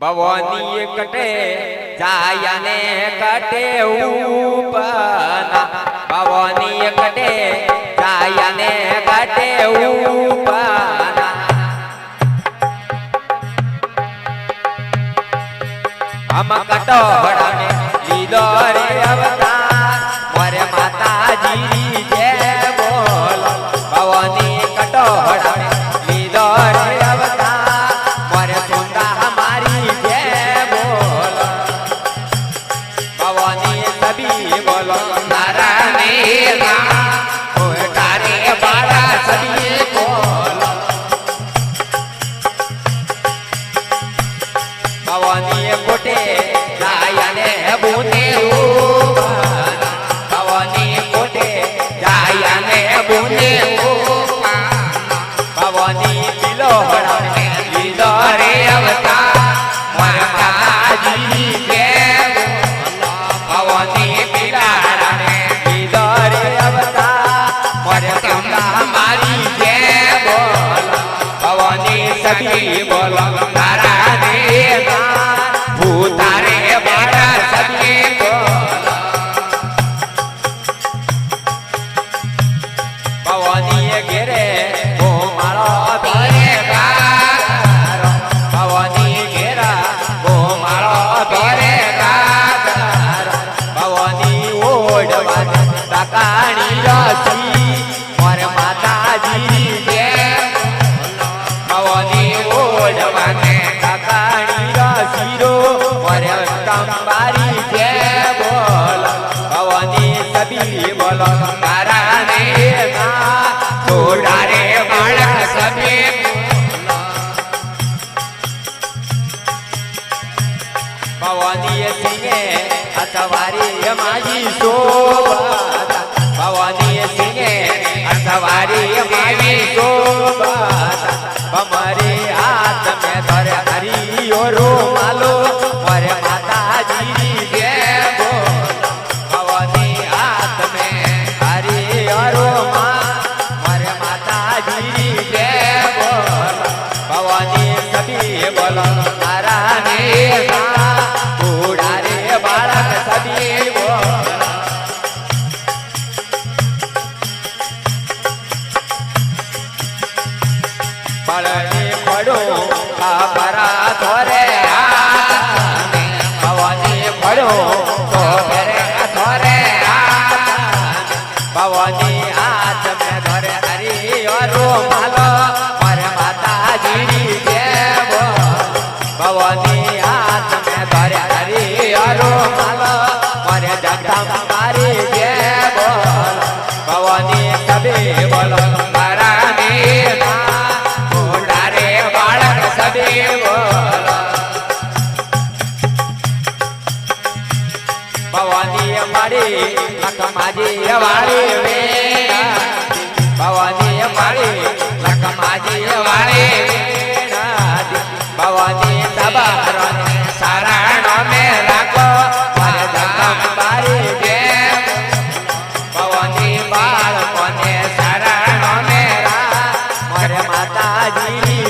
भवानी कटे जायने कटे ऊपना भवानी कटे जायने कटे ऊपना हम कटो बड़ाने लीलो रे अवतार मोरे माता जी जय बोल भवानी कटो बड़ाने लीलो रे अवतार मोरे सुंदा हमारी जय बोल भवानी सभी बोलो नारायण तारे बाड़ा सभी बोल भवानी कोटे जायने बुने भवानी कोटे जायने बुने भवानी लीलो हड़ने लीलो रे अवतार मरता जी के भवानी बिलाड़ने लीलो रे अवतार मरता हमारी जय बोल भवानी सभी बोलो नारायण भूतारे बाड़ा सभी बोल भवानी गिरे वो मारो तोरे गार भवानी गिरा वो मारो तोरे गार भवानी ओढ़वा तकाणी रसी मोर माता जी भवानी ओढ़वा तकाणी रसीरो मोर तंबारी जय बोल भवानी सभी बोलो नारायण छोड़ा रे बालक सभी भवानी सिंहे अथवारी माजी शोभा भवानी सिंहे अथवारी माजी शोभा हमारे हाथ में धर हरी और मालो और माता जी जय बोल भवानी हाथ में हरी और मारे माता जी जय बोल भवानी सभी बोलो नारायण बूढ़ा रे बालक सभी बोल पढ़ने पढ़ो बरा थोरे भवानी पढ़ो तो मेरे थोरे भवानी हाथ में धरे हरी और मालो और माता जी जय बोल भवानी हाथ में धरे हरी और मालो और जगदम्बारी जय बोल भवानी सभी बोलो नारायण सभी बोल भवानी हमारी लखमाजी वाली भवानी हमारी लखमाजी वाली भवानी सभा शरण में रखो जगदम्बारी जय भवानी बाल कोने शरण में मोर माता जी